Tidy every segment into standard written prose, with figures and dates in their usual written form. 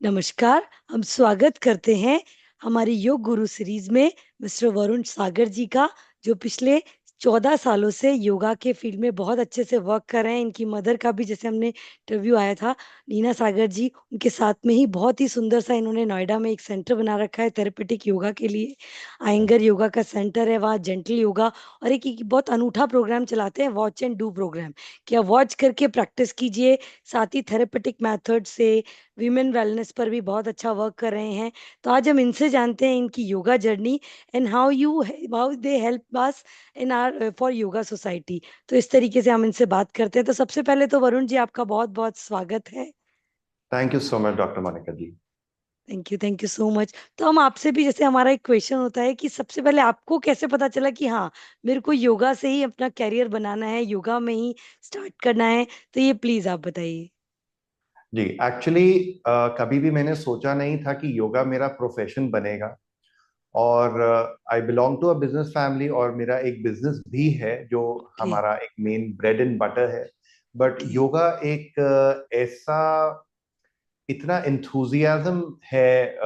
नमस्कार। हम स्वागत करते हैं हमारी योग गुरु सीरीज में मिस्टर वरुण सागर जी का, जो पिछले 14 सालों से योगा के फील्ड में बहुत अच्छे से वर्क कर रहे हैं। इनकी मदर का भी जैसे हमने इंटरव्यू आया था, नीना सागर जी, उनके साथ में ही बहुत ही सुंदर सा इन्होंने नोएडा में एक सेंटर बना रखा है थेरेपेटिक योगा के लिए। आयंगर योगा का सेंटर है वहाँ, जेंटल योगा, और एक बहुत अनूठा प्रोग्राम चलाते हैं, वॉच एंड डू प्रोग्राम। क्या वॉच करके प्रैक्टिस कीजिए, साथ ही थेरेपेटिक मेथड से विमेन वेलनेस पर भी बहुत अच्छा वर्क कर रहे हैं। तो आज हम इनसे जानते हैं इनकी yoga journey and how they help us in are for yoga society. तो इस तरीके से हम इनसे बात करते हैं। तो सबसे पहले तो वरुण जी, आपका बहुत बहुत स्वागत है। Thank you so much doctor Monika ji. Thank you so much. तो हम आपसे भी, जैसे हमारा एक क्वेश्चन होता है कि सबसे पहले आपको कैसे पता चला कि हाँ, मेरे को योगा से ही अपना कैरियर बनाना है, योगा में ही स्टार्ट करना है। तो ये प्लीज आप बताइए। जी एक्चुअली कभी भी मैंने सोचा नहीं था कि योगा मेरा प्रोफेशन बनेगा। और I belong to a business family और मेरा एक बिजनेस भी है जो ओके। हमारा एक मेन ब्रेड एंड बटर है। But okay. योगा एक ऐसा इतना इंथुजियाज्म है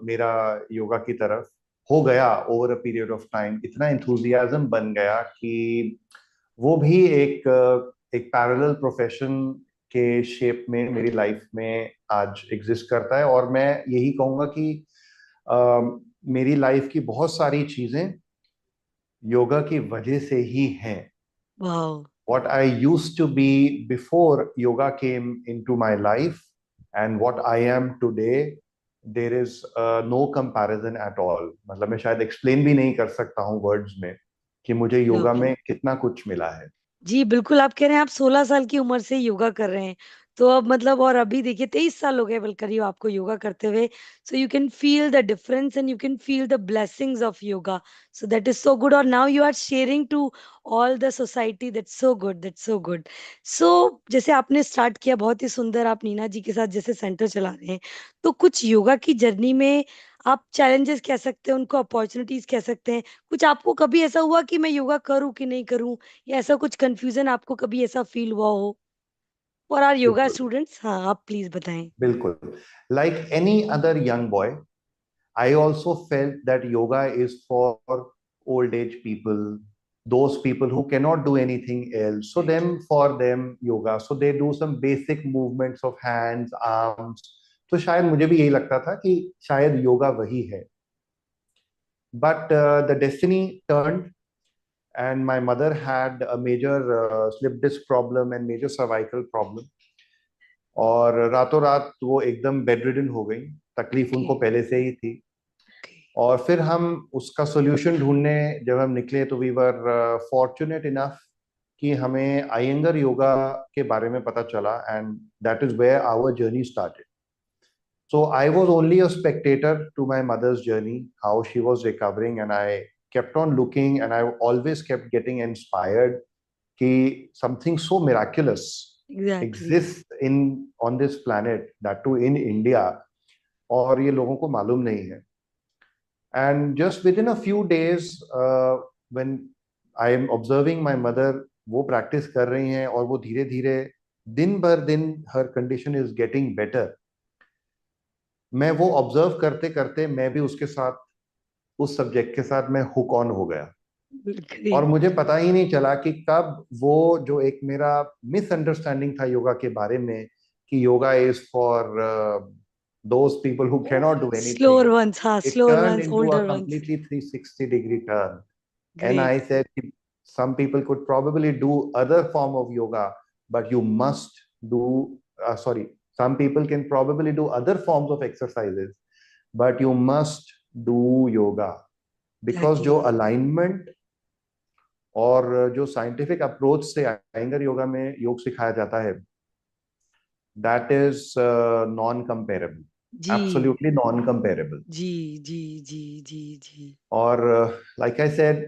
मेरा योगा की तरफ हो गया over a period of time. इतना इंथुजियाज्म बन गया कि वो भी एक पैरेलल प्रोफेशन के शेप में मेरी लाइफ में आज एग्जिस्ट करता है। और मैं यही कहूंगा कि अ, मेरी लाइफ की बहुत सारी चीजें योगा की वजह से ही हैं। वाह। what I used to be before yoga came into my life and what I am today, there is no comparison at all. मतलब मैं शायद एक्सप्लेन भी नहीं कर सकता हूँ वर्ड्स में कि मुझे योगा लवली। में कितना कुछ मिला है। जी बिल्कुल, आप कह रहे हैं आप 16 साल की उम्र से योगा कर रहे हैं। तो अब मतलब, और अभी देखिए 23 साल हो गए बल करीब आपको योगा करते हुए। So you can feel the difference and you can feel the blessings of yoga. So that is so good, और now you are sharing to all the society. That's so good, that's so good. So जैसे आपने start किया बहुत ही सुंदर, आप नीना जी के साथ जैसे सेंटर चला रहे हैं, तो कुछ योगा की जर्नी में आप चैलेंजेस कह सकते हैं, उनको अपॉर्चुनिटीज कह सकते हैं। कुछ आपको कभी ऐसा हुआ कि मैं योगा करूं कि नहीं करूं, या ऐसा कुछ कंफ्यूजन आपको कभी ऐसा फील हुआ हो फॉर आर योगा बिल्कुल स्टूडेंट्स? हाँ, आप प्लीज बताएं। बिल्कुल। Like any other young boy, I also felt that yoga is for old age people, those people who cannot do anything else. So them, for them yoga. So they do some basic movements of hands, arms. तो शायद मुझे भी यही लगता था कि शायद योगा वही है। But the destiny turned and my mother had a major slip disc problem and major cervical problem. और रातों रात वो एकदम बेड रिडन हो गई। तकलीफ ओके। उनको पहले से ही थी। ओके। और फिर हम उसका सोल्यूशन ढूंढने जब हम निकले तो वी वर फॉर्चुनेट इनफ कि हमें अयंगर योगा के बारे में पता चला and that is where our journey started. So I was only a spectator to my mother's journey, how she was recovering, and I kept on looking and I always kept getting inspired कि something so miraculous exactly. exists in on this planet, that too in India, और ये लोगों को मालूम नहीं है। And just within a few days, when I am observing my mother, वो practice कर रही हैं और वो धीरे धीरे दिन भर दिन हर कंडीशन इज गेटिंग बेटर। मैं वो ऑब्जर्व करते करते मैं भी उसके साथ उस सब्जेक्ट के साथ मैं हुक ऑन हो गया। और ग्रेट। मुझे पता ही नहीं चला कि कब वो जो एक मेरा मिसअंडरस्टैंडिंग था योगा के बारे में कि yoga is for those people who cannot do anything, slower ones, हाँ, it slower turned ones, into a older ones. completely 360-degree turn. And I great. said, some people could probably do other form of yoga, but you must do, sorry, some people can probably do other forms of exercises, but you must do yoga. Because exactly. जो alignment और जो scientific approach से अयंगर योगा में योग सिखाया जाता है, that is non-comparable, ji absolutely non-comparable. Ji ji ji ji ji. Or, like I said,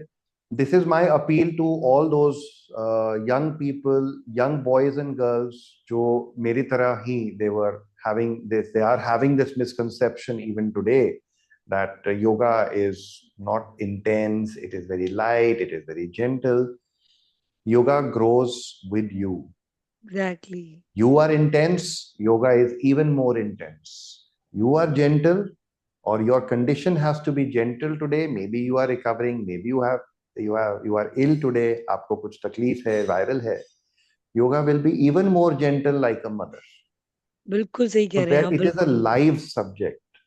this is my appeal to all those young people, young boys and girls, जो मेरी तरह ही they are having this misconception even today that yoga is not intense, it is very light, it is very gentle. Yoga grows with you. Exactly. You are intense, yoga is even more intense. You are gentle, or your condition has to be gentle today. Maybe you are recovering, maybe you are ill today, आपको कुछ तकलीफ है, viral है. Yoga will be even more gentle like a mother. बिल्कुल सही So कह रहे हैं that आप, it is a बिल्कुल। live subject.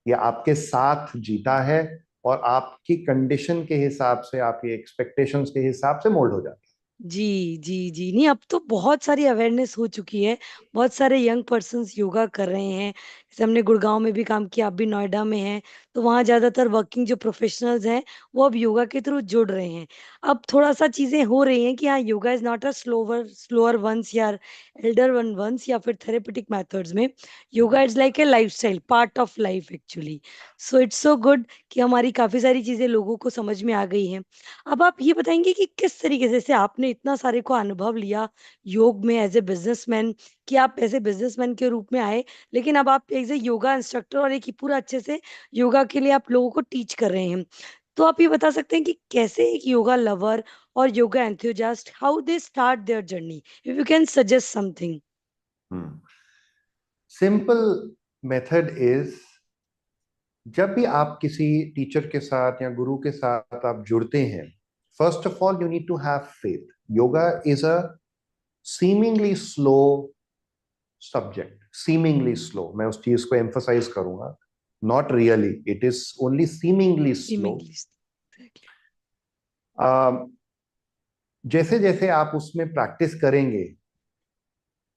ये आपके साथ जीता है और आपकी कंडीशन के हिसाब से, आपकी एक्सपेक्टेशंस के हिसाब से मोल्ड हो जाता जी जी जी, नहीं अब तो बहुत सारी अवेयरनेस हो चुकी है। बहुत सारे यंग पर्सन्स योगा कर रहे हैं। जैसे हमने गुड़गांव में भी काम किया, आप भी नोएडा में हैं, तो वहाँ ज्यादातर वर्किंग जो प्रोफेशनल्स हैं वो अब योगा के थ्रू जुड़ रहे हैं। अब थोड़ा सा चीजें हो रही हैं कि हाँ, yoga is not a slower slower ones या एल्डर वन वंस या फिर थेरेपेटिक मेथड्स में। Yoga is like a lifestyle, part of life actually. So it's so good कि हमारी काफी सारी चीजें लोगों को समझ में आ गई हैं। अब आप ये बताएंगे कि किस तरीके से, जैसे आपने इतना सारे को अनुभव लिया योग में एज ए बिजनेसमैन, कि आप ऐसे बिजनेसमैन के रूप में आए, लेकिन अब आप एज ए योगा इंस्ट्रक्टर और एक ही पूरा अच्छे से योगा के लिए आप लोगों को टीच कर रहे हैं। तो आप ये बता सकते हैं कि कैसे एक योगा लवर और yoga enthusiast, how they start their journey, if you can suggest something. है. सिंपल मेथड इज, जब भी आप किसी टीचर के साथ या गुरु के साथ आप जुड़ते हैं, first of all you need to have faith. Yoga is a seemingly slow subject. Seemingly slow, मैं उस चीज को एम्फसाइज करूंगा. Not really, it is only seemingly slow. जैसे जैसे आप उसमें प्रैक्टिस करेंगे,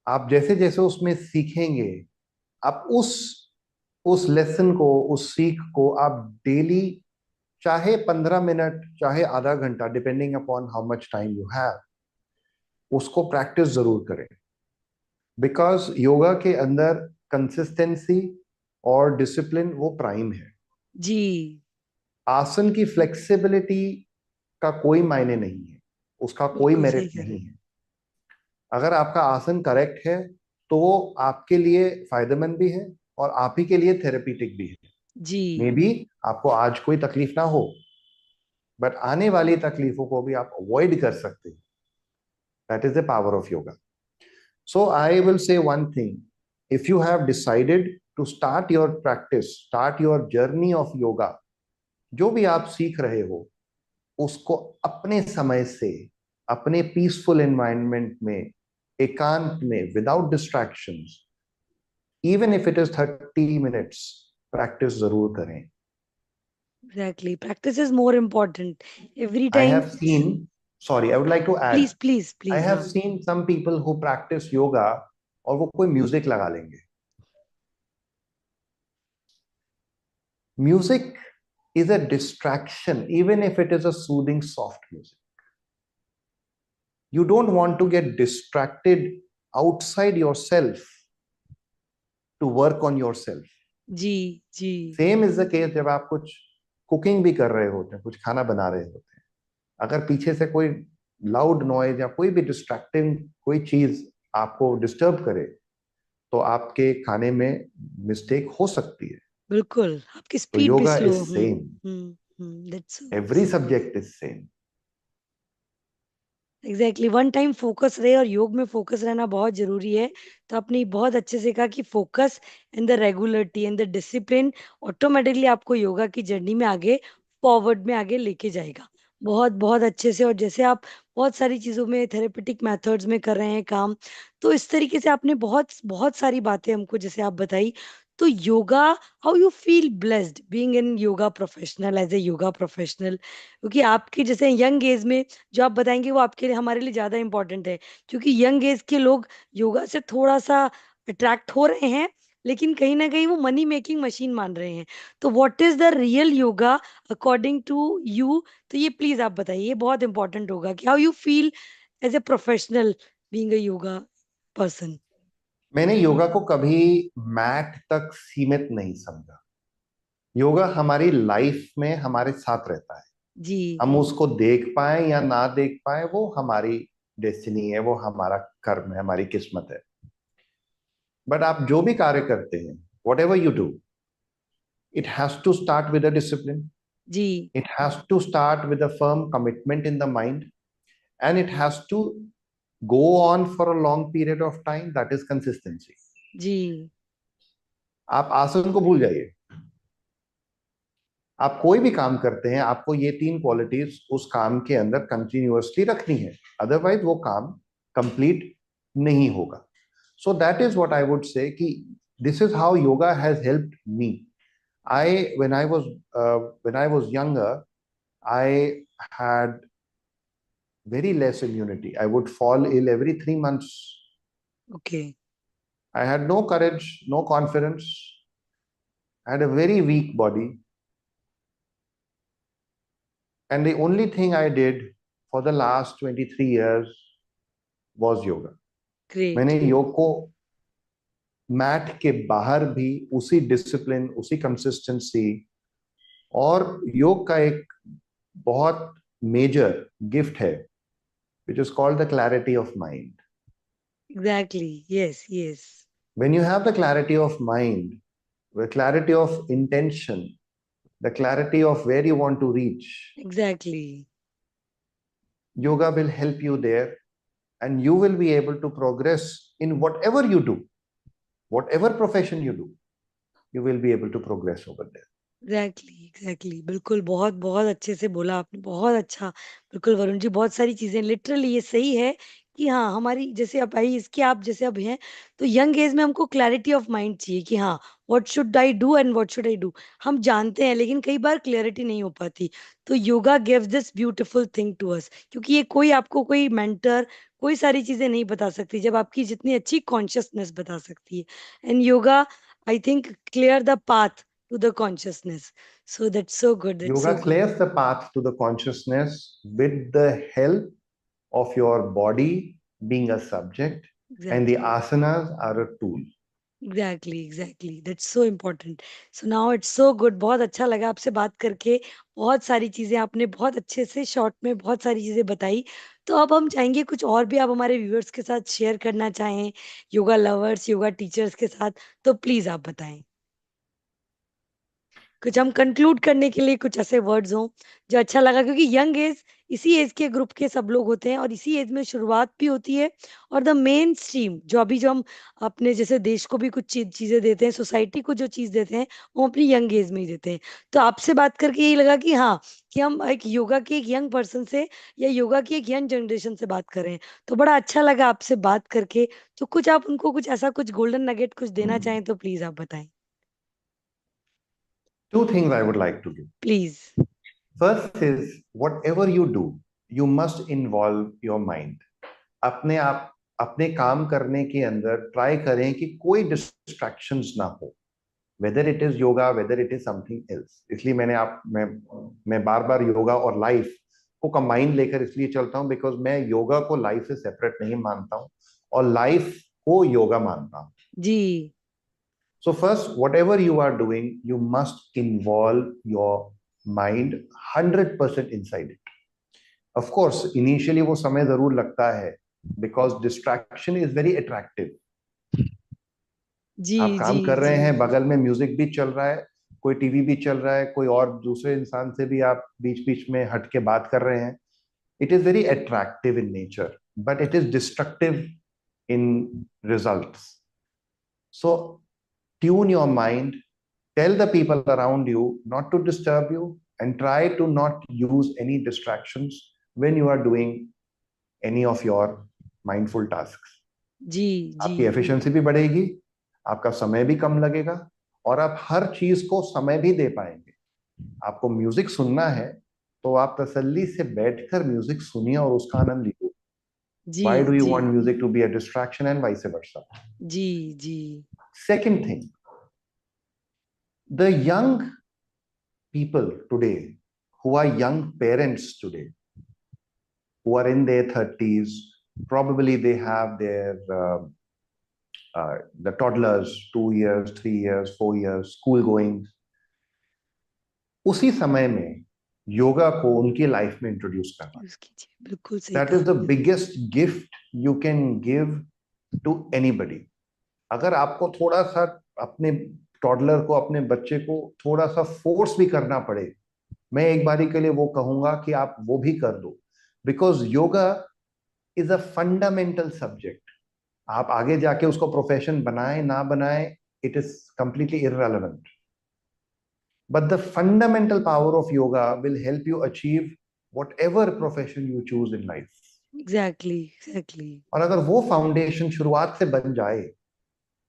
आप जैसे जैसे उसमें सीखेंगे, आप उस लेसन को, उस सीख को आप डेली, चाहे 15 मिनट, चाहे आधा घंटा, depending upon how much time you have, उसको प्रैक्टिस जरूर करें. बिकॉज योगा के अंदर कंसिस्टेंसी और डिसिप्लिन वो प्राइम है. जी, आसन की फ्लेक्सिबिलिटी का कोई मायने नहीं है, उसका कोई बिल्कुल सही मेरिट कह रहे नहीं हैं। है. अगर आपका आसन करेक्ट है तो वो आपके लिए फायदेमंद भी है और आप ही के लिए थेरेपीटिक भी है. मे जी, बी आपको आज कोई तकलीफ ना हो, बट आने वाली तकलीफों को भी आप अवॉइड कर सकते हैं. That is the power of yoga. So I will say one thing. If you have decided to start your practice, start your journey of yoga, जो भी आप सीख रहे हो उसको अपने समय से, अपने पीसफुल एनवायरनमेंट में, एकांत में, without distractions, even if it is 30 minutes, practice जरूर करें. Exactly, practice is more important every I time. have seen, sorry, I would like to add, please please I please, have हाँ। seen some people who practice yoga और वो कोई music लगा लेंगे. Music is a distraction, even if it is a soothing, soft music. You don't want to get distracted outside yourself to work on yourself. Ji ji Same is the case जब आप कुछ cooking भी कर रहे होते हैं, कुछ खाना बना रहे होते हैं. अगर पीछे से कोई लाउड नॉइज या कोई भी डिस्ट्रैक्टिंग कोई चीज आपको डिस्टर्ब करे, तो आपके खाने में मिस्टेक हो सकती है. बिल्कुल, आपकी तो स्पीड भी yoga is slow. Same. That's every subject is same. Exactly, one time focus रहे, और योग में फोकस रहना बहुत जरूरी है। तो आपने बहुत अच्छे से कहा कि focus and the regularity and the discipline automatically आपको योगा की जर्नी में आगे फॉरवर्ड में आगे लेके जाएगा। बहुत बहुत अच्छे से। और जैसे आप बहुत सारी चीज़ों में थेरेपेटिक मेथड्स में कर रहे हैं काम, तो इस तरीके से आपने बहुत बहुत सारी बातें हमको जैसे आप बताई। तो yoga, how you feel blessed being in yoga professional, as a yoga professional, क्योंकि आपके जैसे यंग एज में जो आप बताएंगे वो आपके लिए, हमारे लिए ज्यादा इंपॉर्टेंट है, क्योंकि यंग एज के लोग योगा से थोड़ा सा अट्रैक्ट हो रहे हैं, लेकिन कहीं ना कहीं वो मनी मेकिंग मशीन मान रहे हैं। तो what is the real yoga according to you? तो ये प्लीज आप बताइए, ये बहुत इंपॉर्टेंट होगा कि how you feel as a professional being a yoga person. मैंने योगा को कभी मैट तक सीमित नहीं समझा. योगा हमारी लाइफ में हमारे साथ रहता है. जी हम उसको देख पाए या ना देख पाए, वो हमारी डेस्टिनी है, वो हमारा कर्म है, हमारी किस्मत है. बट आप जो भी कार्य करते हैं, whatever you do, it has to start with a discipline. जी It has to start with a firm commitment in the mind, and it has to go on for a long period of time. That is consistency. जी आप आसन को भूल जाइए। आप कोई भी काम करते हैं, आपको ये तीन क्वालिटीज उस काम के अंदर कंटिन्यूअसली रखनी है, अदरवाइज वो काम कंप्लीट नहीं होगा। So that is what I would say कि this is how yoga has helped me. I when I was younger, I had very less immunity. I would fall ill every 3 months. Okay. I had no courage, no confidence. I had a very weak body. And the only thing I did for the last 23 years was yoga. Great. मैंने योग को mat के बाहर भी उसी discipline, उसी consistency, और योग का एक बहुत मेजर गिफ्ट है which is called the clarity of mind. Exactly, yes yes. When you have the clarity of mind, the clarity of intention, the clarity of where you want to reach, exactly. yoga will help you there, and you will be able to progress in whatever you do, whatever profession you do, you will be able to progress over there. Exactly exactly, बिल्कुल, बहुत बहुत अच्छे से बोला आपने, बहुत अच्छा। बिल्कुल वरुण जी, बहुत सारी चीजें लिटरली ये सही है कि हाँ, हमारी जैसे अब भाई इसके आप जैसे अब हैं, तो यंग एज में हमको क्लैरिटी ऑफ माइंड चाहिए कि हाँ, what should I do and what should I do. हम जानते हैं लेकिन कई बार क्लैरिटी नहीं हो पाती। तो yoga gives this beautiful thing to us, क्योंकि ये कोई आपको कोई मेंटर कोई सारी चीजें नहीं बता सकती जब आपकी जितनी अच्छी कॉन्शियसनेस बता सकती है। And yoga, I think, clear the path to the consciousness. So that's so good. That's so Yoga good. clears the path to the consciousness with the help of your body being a subject, and the Exactly. asanas are a tool. Exactly exactly, that's so important. So now it's so good, बहुत अच्छा लगा आपसे बात करके। बहुत सारी चीजें आपने बहुत अच्छे से शॉर्ट में बहुत सारी चीजें बताई। तो अब हम चाहेंगे कुछ और भी आप हमारे व्यूअर्स के साथ शेयर करना चाहें, योगा लवर्स, योगा टीचर्स के साथ, तो प्लीज आप बताएं। कुछ हम कंक्लूड करने के लिए कुछ ऐसे वर्ड्स हों जो अच्छा लगा, क्योंकि यंग एज, इसी एज के ग्रुप के सब लोग होते हैं और इसी एज में शुरुआत भी होती है। और द मेन स्ट्रीम जो अभी जो हम अपने जैसे देश को भी कुछ चीजें देते हैं, सोसाइटी को जो चीज देते हैं, वो अपनी यंग एज में ही देते हैं। तो आपसे बात करके यही लगा कि हाँ, कि हम एक योगा के एक यंग पर्सन से या योगा की एक यंग जनरेशन से बात करें। तो बड़ा अच्छा लगा आपसे बात करके। तो कुछ आप उनको कुछ ऐसा कुछ गोल्डन नगेट कुछ देना चाहें तो प्लीज आप बताएं। Two things I would like to do. Please. First is whatever you do, you must involve your mind. अपने आप अपने काम करने के अंदर ट्राई करें कि कोई डिस्ट्रैक्शंस ना हो, whether it is yoga, whether it is something else. इसलिए मैं बार बार योगा और लाइफ को कंबाइन लेकर इसलिए चलता हूं, बिकॉज मैं योगा को लाइफ से सेपरेट नहीं मानता हूं और लाइफ को योगा मानता हूं। जी So first, whatever you are doing, you must involve your mind 100% inside it. Of course, initially वो समय जरूर लगता है, because distraction is very attractive. जी आप जी काम कर जी। रहे हैं, बगल में म्यूजिक भी चल रहा है, कोई टीवी भी चल रहा है, कोई और दूसरे इंसान से भी आप बीच बीच में हट के बात कर रहे हैं। It is very attractive in nature, but it is destructive in results. So tune your mind, tell the people around you not to disturb you, and try to not use any distractions when you are doing any of your mindful tasks. जी जी आपकी efficiency भी बढ़ेगी, आपका समय भी कम लगेगा, और आप हर चीज को समय भी दे पाएंगे। आपको म्यूजिक सुनना है तो आप तसल्ली से बैठकर म्यूजिक सुनिए और उसका आनंद लीजिए। जी Why do you ji want music to be a distraction and vice versa? Ji ji. Second thing, the young people today, who are young parents today, who are in their 30s, probably they have their the toddlers, 2 years, 3 years, 4 years, school going. उसी समय में योगा को उनकी life में introduce करना, use कीजिए, बिल्कुल सही दैट कहा इज द आपने। Biggest gift you can give to anybody. अगर आपको थोड़ा सा अपने टॉडलर को, अपने बच्चे को थोड़ा सा फोर्स भी करना पड़े, मैं एक बारी के लिए वो कहूंगा कि आप वो भी कर दो, because yoga is a fundamental subject. आप आगे जाके उसको प्रोफेशन बनाए ना बनाए, it is completely irrelevant. But the fundamental power of yoga will help you achieve whatever profession you choose in life. Exactly. और अगर वो फाउंडेशन शुरुआत से बन जाए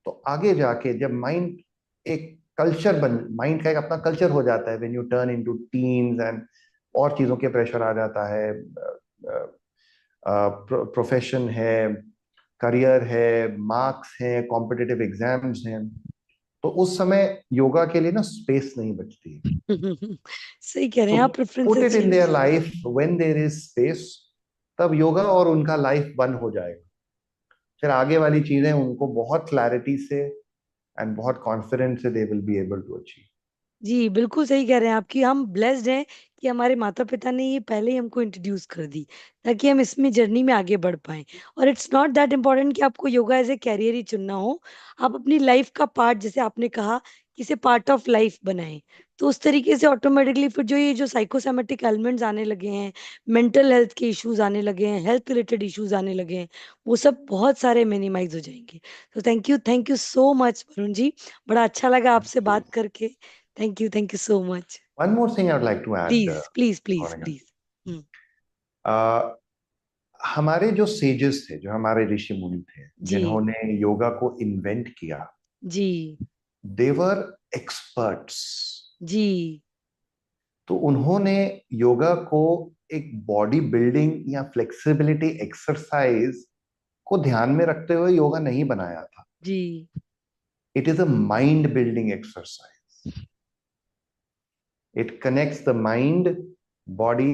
तो आगे जाके जब माइंड एक कल्चर बन, माइंड का एक अपना कल्चर हो जाता है, when U turn into teens and और चीजों के प्रेशर आ जाता है, प्रोफेशन है, करियर है, मार्क्स हैं, कॉम्पिटिटिव एग्जाम्स हैं, तो उस समय योगा के लिए ना स्पेस नहीं बचती. सही कह रहे सो हैं आप. Put preferences it in their change. Life when there is space, तब योगा और उनका लाइफ वन हो जाएगा. फिर आगे वाली चीजें उनको बहुत क्लैरिटी से एंड बहुत कॉन्फिडेंस से they will be able to achieve. जी बिल्कुल सही कह रहे हैं आपकी. हम ब्लेस्ड हैं कि हमारे माता पिता ने ये पहले ही हमको इंट्रोड्यूस कर दी ताकि हम इसमें जर्नी में आगे बढ़ पाएं. और इट्स नॉट दैट इम्पोर्टेंट कि आपको योगा एज ए कैरियर ही चुनना हो. आप अपनी लाइफ का पार्ट, जैसे आपने कहा, कि इसे पार्ट ऑफ लाइफ बनाएं. तो उस तरीके से ऑटोमेटिकली फिर जो ये जो साइकोसोमेटिक एलिमेंट्स आने लगे हैं, मेंटल हेल्थ के इश्यूज आने लगे हैं, हेल्थ रिलेटेड इश्यूज आने लगे हैं, वो सब बहुत सारे मिनिमाइज हो जाएंगे. तो thank you so much Varun ji. बड़ा अच्छा लगा आपसे बात करके. Thank you so much. One more thing I would like to add, please please please Monica. Please. हमारे जो सेजेस थे, जो हमारे ऋषि मुनि थे, जी जिन्होंने योगा को इन्वेंट किया, जी देवर एक्सपर्ट्स. जी तो उन्होंने योगा को एक बॉडी बिल्डिंग या फ्लेक्सिबिलिटी एक्सरसाइज को ध्यान में रखते हुए योगा नहीं बनाया था. जी. It is a mind building exercise. It connects the mind, body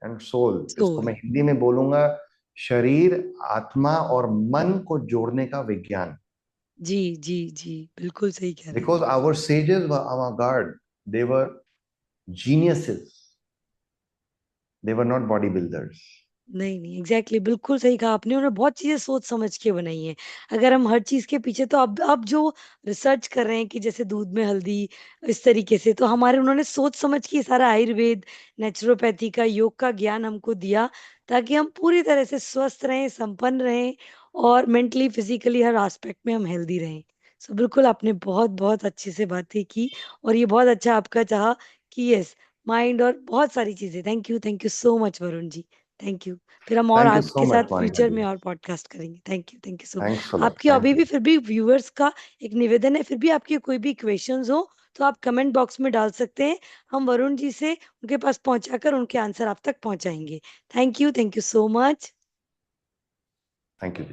and soul. इसको मैं सोल. हिंदी में बोलूंगा, शरीर, आत्मा और मन को जोड़ने का विज्ञान. जी जी जी बिल्कुल सही कह रहे हैं. Because our sages were avant-garde, they were geniuses, they were not bodybuilders. नहीं नहीं एग्जैक्टली बिल्कुल सही कहा आपने. उन्होंने बहुत चीजें सोच समझ के बनाई हैं. अगर हम हर चीज के पीछे, तो अब जो रिसर्च कर रहे हैं कि जैसे दूध में हल्दी, इस तरीके से, तो हमारे उन्होंने सोच समझ के ये सारा आयुर्वेद, नेचुरोपैथी का, योग का ज्ञान हमको दिया ताकि हम पूरी तरह से स्वस्थ रहें, संपन्न रहें, और मेंटली फिजिकली हर एस्पेक्ट में हम हेल्दी रहें. सो बिल्कुल आपने बहुत बहुत अच्छे से बातें की. और ये बहुत अच्छा आपका चाहा कि यस, माइंड और बहुत सारी चीजें. Thank you so much Varun ji. Thank you. फिर हम और Thank you so आपके साथ much, Monica फ्यूचर ji. में और पॉडकास्ट करेंगे. Thank you so. Thanks a lot. आपकी Thank अभी you. भी फिर भी व्यूअर्स का एक निवेदन है, फिर भी आपके कोई भी क्वेश्चंस हो तो आप कमेंट बॉक्स में डाल सकते हैं. हम वरुण जी से उनके पास पहुंचाकर उनके आंसर आप तक पहुंचाएंगे. Thank you so much. Thank you.